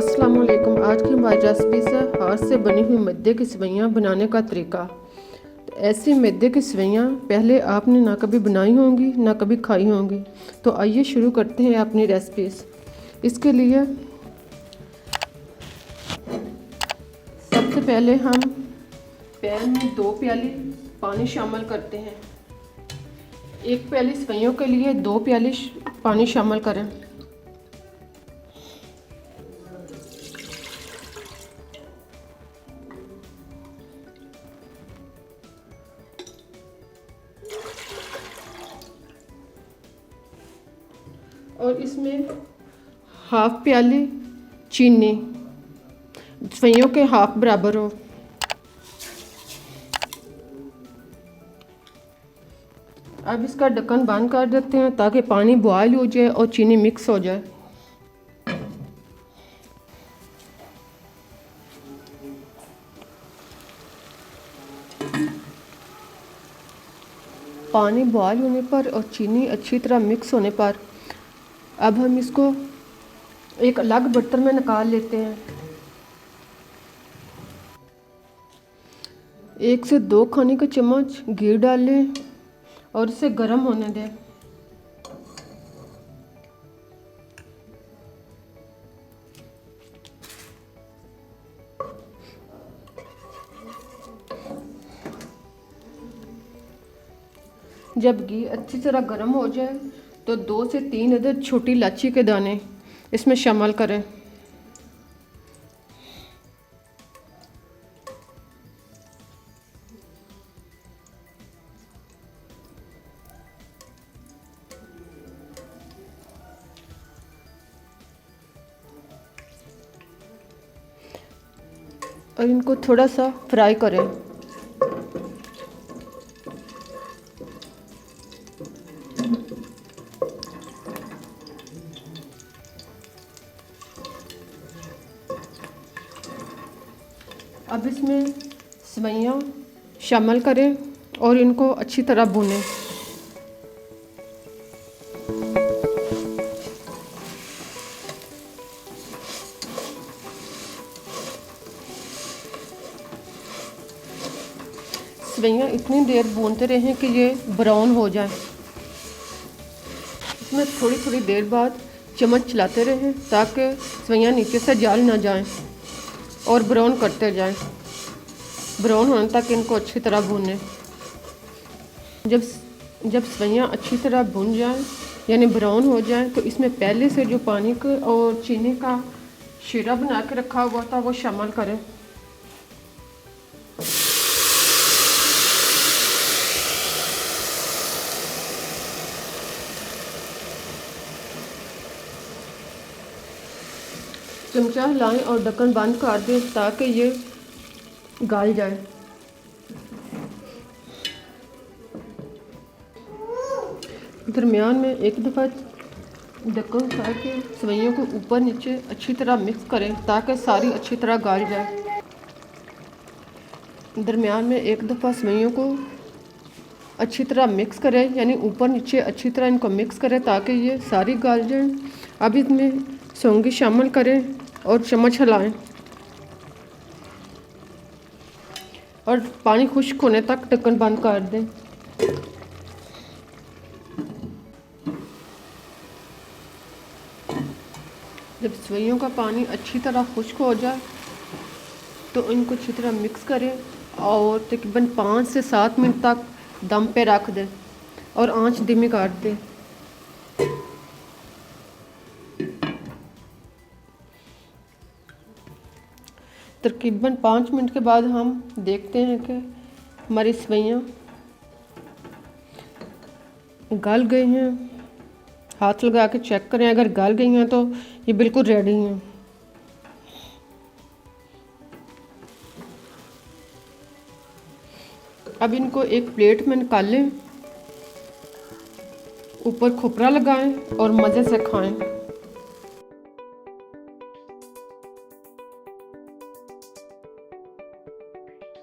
अस्सलाम वालेकुम। आज की हमारी रेसिपी है हाथ से बनी हुई मैदे की सेवइयाँ बनाने का तरीका। तो ऐसी मैदे की सेवइयाँ पहले आपने ना कभी बनाई होंगी ना कभी खाई होंगी। तो आइए शुरू करते हैं अपनी रेसिपीज़। इसके लिए सबसे पहले हम पैन में 2 प्याली पानी शामिल करते हैं। 1 प्याली सेवइयों के लिए 2 प्याली पानी शामिल करें। और इसमें हाफ प्याली चीनी, सेवइयों के हाफ बराबर हो। अब इसका ढक्कन बंद कर देते हैं ताकि पानी बॉयल हो जाए और चीनी मिक्स हो जाए। पानी बॉयल होने पर और चीनी अच्छी तरह मिक्स होने पर अब हम इसको एक अलग बर्तन में निकाल लेते हैं। 1 से 2 खाने का चम्मच घी डालें और इसे गर्म होने दें। जब घी अच्छी तरह गर्म हो जाए तो 2 से 3 अदद छोटी इलायची के दाने इसमें शामिल करें। और इनको थोड़ा सा फ्राई करें। अब इसमें सेवइयाँ शामिल करें और इनको अच्छी तरह भूनें। सेवइयाँ इतनी देर भूनते रहें कि ये ब्राउन हो जाए। इसमें थोड़ी थोड़ी देर बाद चम्मच चलाते रहें ताकि सेवइयाँ नीचे से जल ना जाएं और ब्राउन करते जाएं। ब्राउन होने तक इनको अच्छी तरह भूनें। जब सेवइयाँ अच्छी तरह भुन जाएं यानी ब्राउन हो जाएं तो इसमें पहले से जो पानी का और चीनी का शीरा बना के रखा हुआ था वो शामिल करें। चमचा हिलाएं और ढक्कन बंद कर दें ताकि ये गल जाए। दरमियान में एक दफ़ा ढक्कन उठा के सेवइयों को ऊपर नीचे अच्छी तरह मिक्स करें ताकि सारी अच्छी तरह गल जाए। दरमियान में एक दफ़ा सेवइयों को अच्छी तरह मिक्स करें यानी ऊपर नीचे अच्छी तरह इनको मिक्स करें ताकि ये सारी गल जाए। अब इसमें सौंगी शामिल करें और चम्मच हिलाएं और पानी खुश्क होने तक ढक्कन बंद कर दें। जब सेवइयों का पानी अच्छी तरह खुश्क हो जाए तो इनको अच्छी तरह मिक्स करें और तकरीबन 5 से 7 मिनट तक दम पे रख दें और आंच धीमी कर दें। तकरीबन 5 मिनट के बाद हम देखते हैं कि हमारी सेवइयाँ गल गई हैं। हाथ लगा के चेक करें, अगर गल गई हैं तो ये बिल्कुल रेडी हैं। अब इनको एक प्लेट में निकाल लें, ऊपर खोपरा लगाएं और मज़े से खाएं।